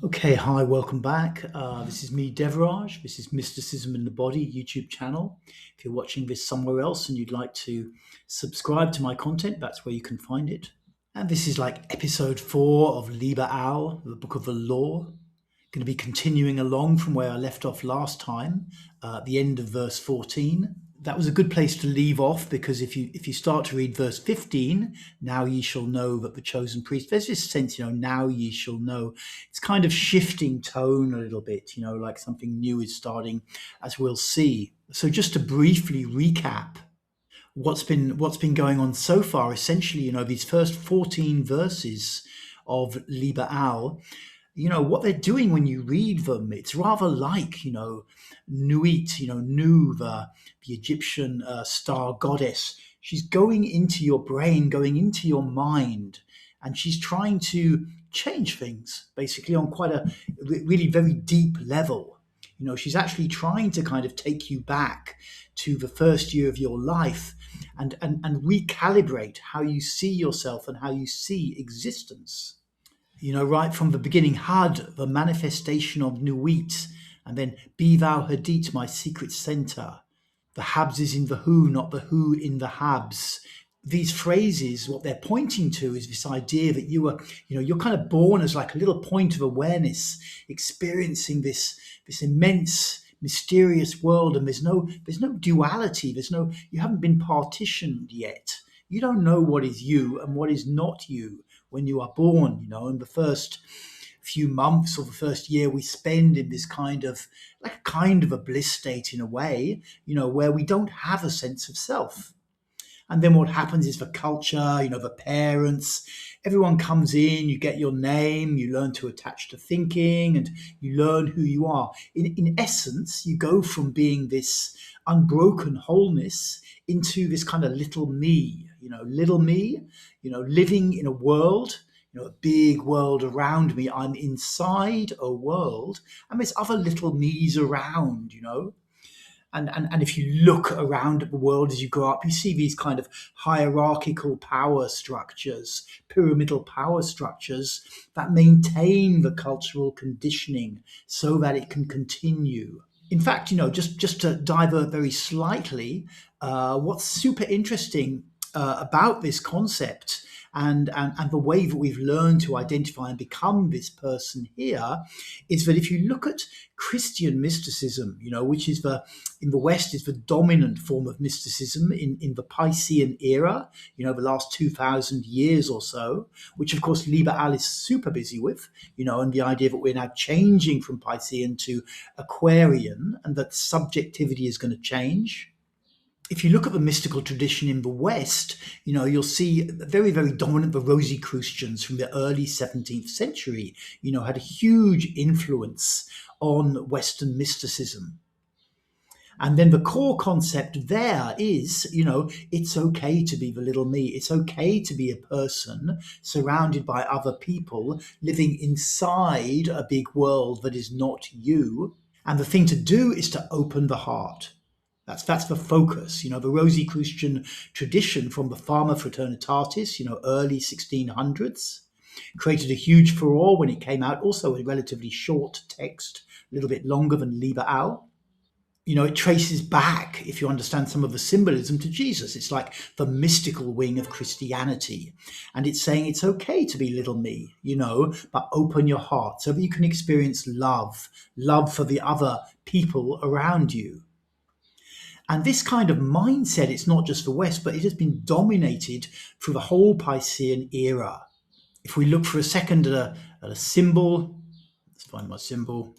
Okay, hi, welcome back. This is me, Devraj. This is Mysticism in the Body YouTube channel. If you're watching this somewhere else and you'd like to subscribe to my content, that's where you can find it. And this is like episode 4 of Liber, the Book of the Law. Going to be continuing along from where I left off last time, at the end of verse 14. That was a good place to leave off because if you start to read verse 15, now ye shall know that the chosen priest, there's this sense, now ye shall know. It's kind of shifting tone a little bit, like something new is starting, as we'll see. So just to briefly recap what's been going on so far, essentially, these first 14 verses of Liber, what they're doing when you read them, it's rather like, Nuit, Nu, the Egyptian star goddess. She's going into your brain, going into your mind, and she's trying to change things basically on quite a really very deep level. She's actually trying to kind of take you back to the first year of your life and recalibrate how you see yourself and how you see existence. Right from the beginning, Had, the manifestation of Nuit, and then Be thou Hadit, my secret center. The Habs is in the who, not the who in the Habs. These phrases, what they're pointing to is this idea that you're kind of born as like a little point of awareness, experiencing this immense, mysterious world, and there's no duality. You haven't been partitioned yet. You don't know what is you and what is not you when you are born, in the first few months or the first year we spend in this kind of a bliss state in a way, where we don't have a sense of self. And then what happens is the culture, the parents, everyone comes in, you get your name, you learn to attach to thinking, and you learn who you are. In essence, you go from being this unbroken wholeness into this kind of little me, living in a world, a big world around me. I'm inside a world, and there's other little me's around. And if you look around at the world as you grow up, you see these kind of hierarchical power structures, pyramidal power structures that maintain the cultural conditioning so that it can continue. In fact, just to divert very slightly, what's super interesting about this concept and the way that we've learned to identify and become this person here is that if you look at Christian mysticism, which is in the West is the dominant form of mysticism in the Piscean era, the last 2,000 years or so, which of course Liber is super busy with, and the idea that we're now changing from Piscean to Aquarian and that subjectivity is going to change. If you look at the mystical tradition in the West, you'll see very, very dominant the Rosicrucians from the early 17th century, had a huge influence on Western mysticism. And then the core concept there is, it's okay to be the little me. It's okay to be a person surrounded by other people living inside a big world that is not you. And the thing to do is to open the heart. That's the focus. The Rosicrucian tradition from the Fama Fraternitatis, early 1600s, created a huge furore when it came out. Also a relatively short text, a little bit longer than Liber. It traces back, if you understand some of the symbolism, to Jesus. It's like the mystical wing of Christianity. And it's saying it's okay to be little me, but open your heart so that you can experience love for the other people around you. And this kind of mindset, it's not just the West, but it has been dominated through the whole Piscean era. If we look for a second at a symbol, let's find my symbol.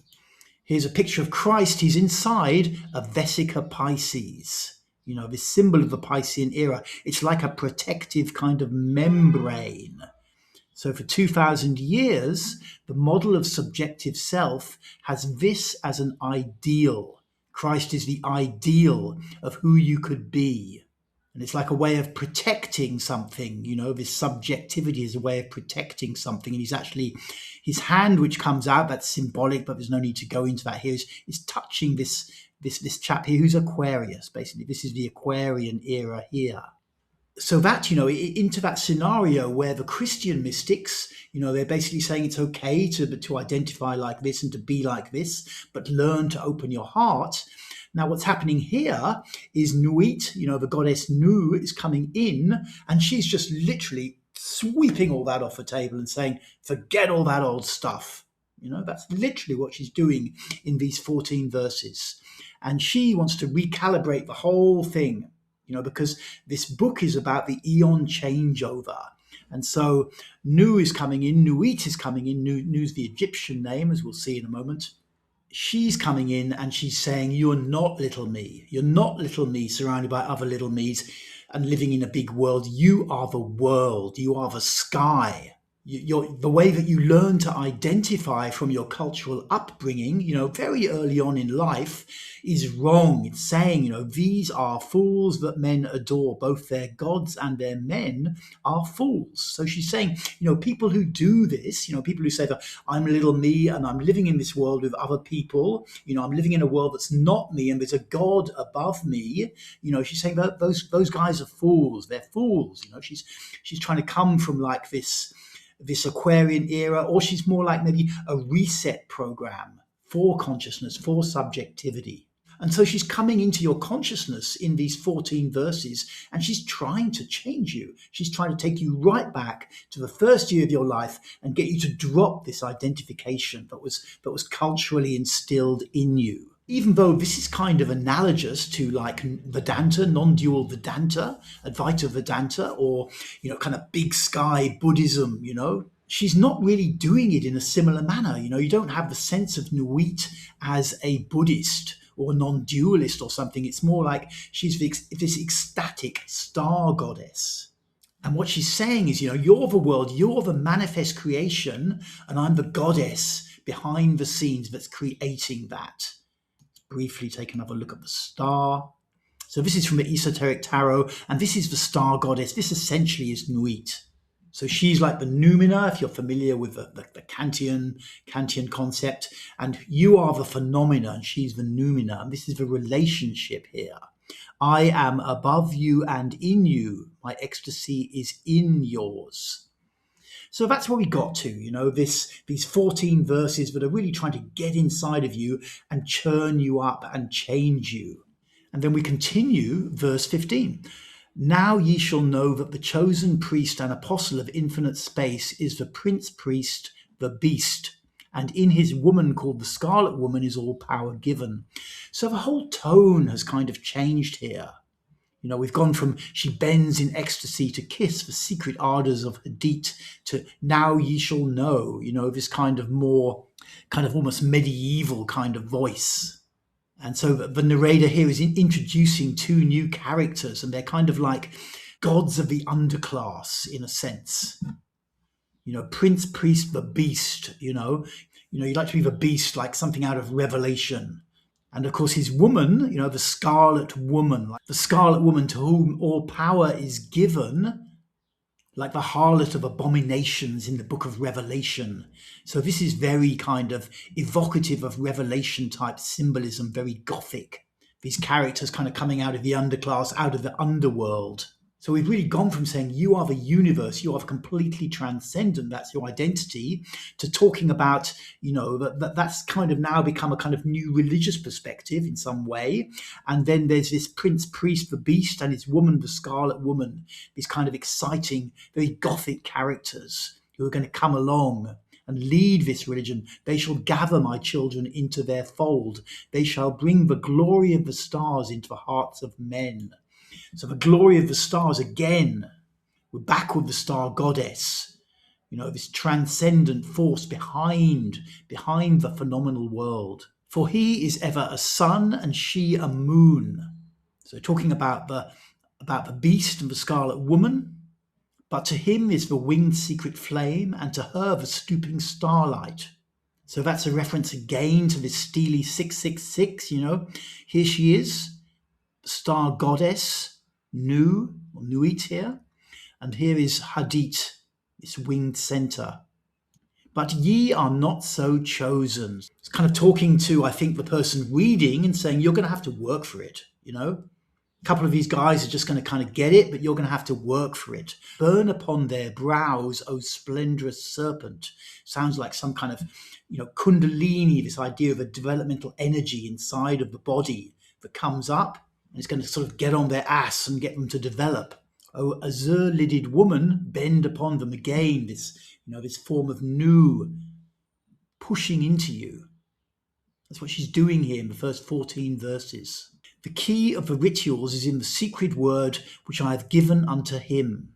Here's a picture of Christ. He's inside a Vesica Pisces. This symbol of the Piscean era. It's like a protective kind of membrane. So for 2,000 years, the model of subjective self has this as an ideal. Christ is the ideal of who you could be. And it's like a way of protecting something, this subjectivity is a way of protecting something. And his hand, which comes out, that's symbolic, but there's no need to go into that here, is touching this chap here who's Aquarius, basically. This is the Aquarian era here. So that, into that scenario where the Christian mystics, they're basically saying it's okay to identify like this and to be like this, but learn to open your heart. Now, what's happening here is Nuit, the goddess Nu, is coming in, and she's just literally sweeping all that off the table and saying, forget all that old stuff. That's literally what she's doing in these 14 verses. And she wants to recalibrate the whole thing, because this book is about the eon changeover. And so Nu is coming in, Nuit is coming in, Nu's the Egyptian name, as we'll see in a moment. She's coming in and she's saying, you're not little me. You're not little me surrounded by other little me's and living in a big world. You are the world. You are the sky. The way that you learn to identify from your cultural upbringing, very early on in life, is wrong. It's saying, these are fools that men adore. Both their gods and their men are fools. So she's saying, people who do this, people who say that I'm little me and I'm living in this world with other people, I'm living in a world that's not me and there's a God above me, she's saying that those guys are fools. They're fools. She's trying to come from like this Aquarian era, or she's more like maybe a reset program for consciousness, for subjectivity. And so she's coming into your consciousness in these 14 verses, and she's trying to change you. She's trying to take you right back to the first year of your life and get you to drop this identification that was culturally instilled in you. Even though this is kind of analogous to like Vedanta, non-dual Vedanta, Advaita Vedanta, or, kind of big sky Buddhism, she's not really doing it in a similar manner. You don't have the sense of Nuit as a Buddhist or non-dualist or something. It's more like she's this ecstatic star goddess. And what she's saying is, you're the world, you're the manifest creation, and I'm the goddess behind the scenes that's creating that. Briefly take another look at the star. So this is from the Esoteric Tarot, and this is the star goddess. This essentially is Nuit. So she's like the noumena, if you're familiar with the Kantian concept, and you are the phenomena, and she's the noumena. And this is the relationship here. I am above you and in you. My ecstasy is in yours. So that's where we got to, these 14 verses that are really trying to get inside of you and churn you up and change you. And then we continue, verse 15. Now ye shall know that the chosen priest and apostle of infinite space is the prince priest, the beast, and in his woman called the Scarlet Woman is all power given. So the whole tone has kind of changed here. We've gone from she bends in ecstasy to kiss the secret ardors of Hadit to now ye shall know, this kind of more, kind of almost medieval kind of voice. And so the narrator here is introducing two new characters, and they're kind of like gods of the underclass in a sense. Prince, priest, the beast, you'd like to be the beast, like something out of Revelation. And of course, his woman, the Scarlet Woman, like the Scarlet Woman to whom all power is given, like the harlot of abominations in the book of Revelation. So this is very kind of evocative of Revelation type symbolism, very Gothic. These characters kind of coming out of the underclass, out of the underworld. So we've really gone from saying you are the universe, you are completely transcendent, that's your identity, to talking about, that's kind of now become a kind of new religious perspective in some way. And then there's this prince, priest, the beast, and his woman, the Scarlet Woman, these kind of exciting, very Gothic characters who are going to come along and lead this religion. They shall gather my children into their fold. They shall bring the glory of the stars into the hearts of men. So the glory of the stars, again, we're back with the star goddess, this transcendent force behind the phenomenal world. For he is ever a sun and she a moon. So talking about the beast and the Scarlet Woman, but to him is the winged secret flame, and to her the stooping starlight. So that's a reference again to this steely 666, Here she is, star goddess, Nuit here, and here is Hadit, this winged center. But ye are not so chosen. It's kind of talking to, I think, the person reading and saying, you're going to have to work for it, A couple of these guys are just going to kind of get it, but you're going to have to work for it. Burn upon their brows, O splendorous serpent. Sounds like some kind of, kundalini, this idea of a developmental energy inside of the body that comes up and it's going to sort of get on their ass and get them to develop. O azure-lidded woman, bend upon them again, this form of new pushing into you. That's what she's doing here in the first 14 verses. The key of the rituals is in the secret word which I have given unto him.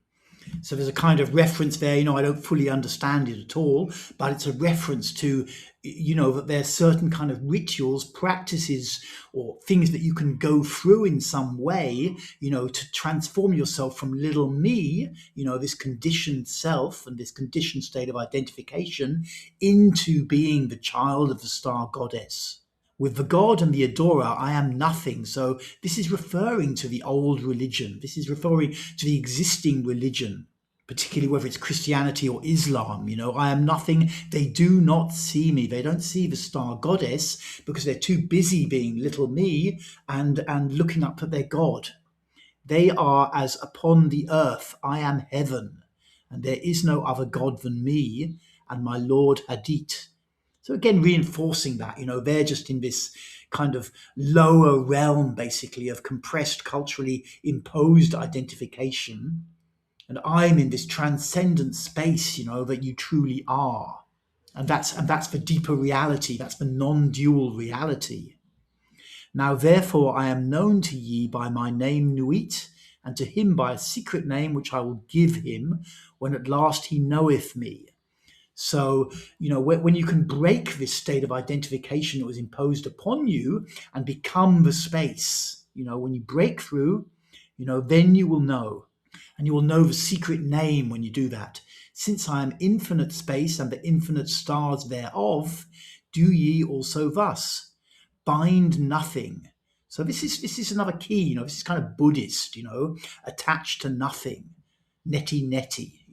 So there's a kind of reference there, I don't fully understand it at all, but it's a reference to, that there's certain kind of rituals, practices, or things that you can go through in some way, to transform yourself from little me, this conditioned self and this conditioned state of identification into being the child of the star goddess. With the god and the adorer, I am nothing. So this is referring to the old religion. This is referring to the existing religion, particularly whether it's Christianity or Islam. I am nothing. They do not see me. They don't see the star goddess because they're too busy being little me and looking up at their god. They are as upon the earth, I am heaven, and there is no other god than me and my Lord Hadith. So again, reinforcing that, they're just in this kind of lower realm, basically, of compressed, culturally imposed identification. And I'm in this transcendent space, that you truly are. And that's the deeper reality. That's the non-dual reality. Now, therefore, I am known to ye by my name Nuit, and to him by a secret name which I will give him when at last he knoweth me. So, when you can break this state of identification that was imposed upon you and become the space, when you break through, then you will know. And you will know the secret name when you do that. Since I am infinite space and the infinite stars thereof, do ye also thus. Bind nothing. So this is another key, this is kind of Buddhist, attached to nothing. Neti,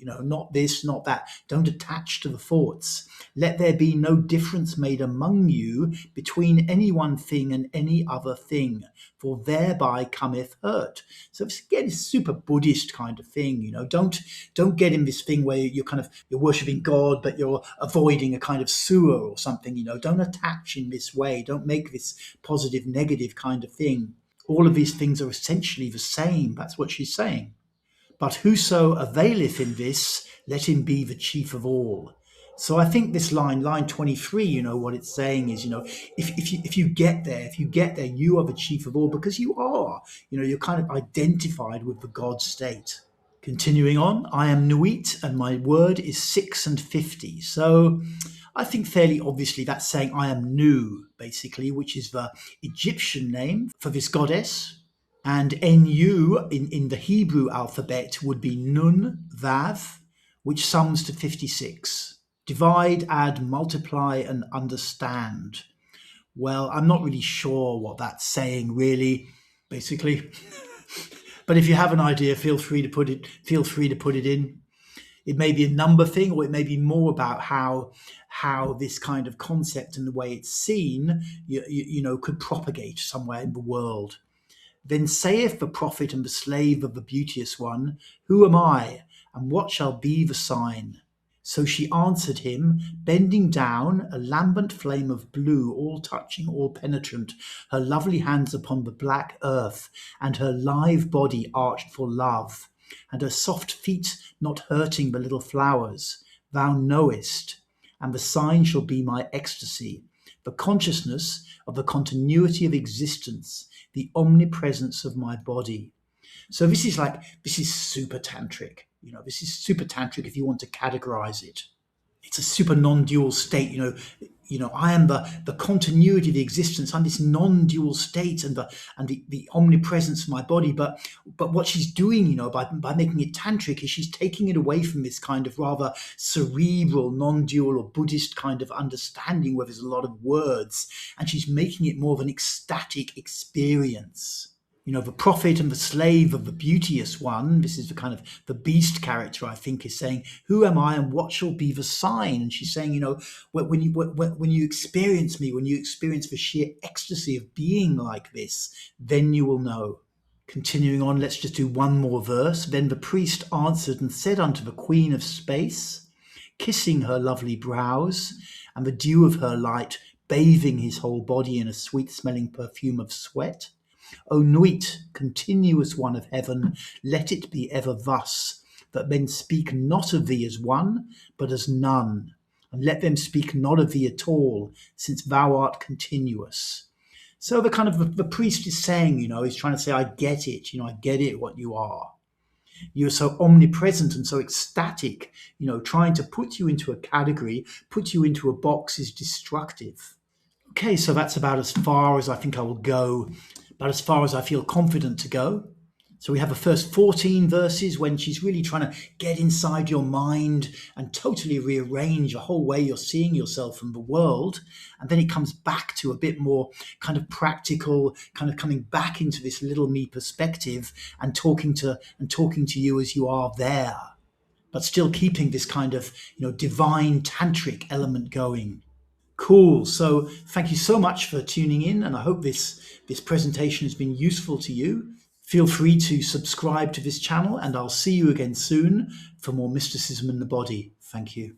not this, not that. Don't attach to the thoughts. Let there be no difference made among you between any one thing and any other thing, for thereby cometh hurt. So this, again, is super Buddhist kind of thing. Don't get in this thing where you're worshiping God, but you're avoiding a kind of sewer or something. Don't attach in this way. Don't make this positive, negative kind of thing. All of these things are essentially the same. That's what she's saying. But whoso availeth in this, let him be the chief of all. So I think this line 23, what it's saying is, if you get there, you are the chief of all, because you are, you're kind of identified with the God state. Continuing on, I am Nuit and my word is 6 and 50. So I think fairly obviously that's saying I am Nu, basically, which is the Egyptian name for this goddess. And NU in the Hebrew alphabet would be Nun, Vav, which sums to 56. Divide, add, multiply, and understand. Well, I'm not really sure what that's saying, really, basically. But if you have an idea, feel free to put it in. It may be a number thing, or it may be more about how this kind of concept and the way it's seen, could propagate somewhere in the world. Then saith the prophet and the slave of the beauteous one, Who am I, and what shall be the sign? So she answered him, bending down, a lambent flame of blue, all touching, all penetrant, her lovely hands upon the black earth, and her live body arched for love, and her soft feet not hurting the little flowers. Thou knowest, and the sign shall be my ecstasy, the consciousness of the continuity of existence, the omnipresence of my body. So this is super tantric. This is super tantric if you want to categorize it. It's a super non-dual state. I am the continuity of the existence. I'm this non-dual state and the omnipresence of my body. But what she's doing, by making it tantric, is she's taking it away from this kind of rather cerebral, non-dual or Buddhist kind of understanding where there's a lot of words, and she's making it more of an ecstatic experience. The prophet and the slave of the beauteous one, this is the kind of the beast character, I think, is saying, who am I and what shall be the sign? And she's saying, when you experience me, when you experience the sheer ecstasy of being like this, then you will know. Continuing on, let's just do one more verse. Then the priest answered and said unto the queen of space, kissing her lovely brows, and the dew of her light bathing his whole body in a sweet-smelling perfume of sweat, O Nuit, continuous one of heaven, let it be ever thus, that men speak not of thee as one, but as none, and let them speak not of thee at all, since thou art continuous. So the priest is saying, he's trying to say, I get it, I get it what you are. You're so omnipresent and so ecstatic, trying to put you into a category, put you into a box is destructive. Okay, so that's about as far as I think I will go, about as far as I feel confident to go. So we have the first 14 verses when she's really trying to get inside your mind and totally rearrange the whole way you're seeing yourself and the world. And then it comes back to a bit more kind of practical, kind of coming back into this little me perspective and talking to you as you are there, but still keeping this kind of, divine tantric element going. Cool. So thank you so much for tuning in, and I hope this presentation has been useful to you. Feel free to subscribe to this channel, and I'll see you again soon for more mysticism in the body. Thank you.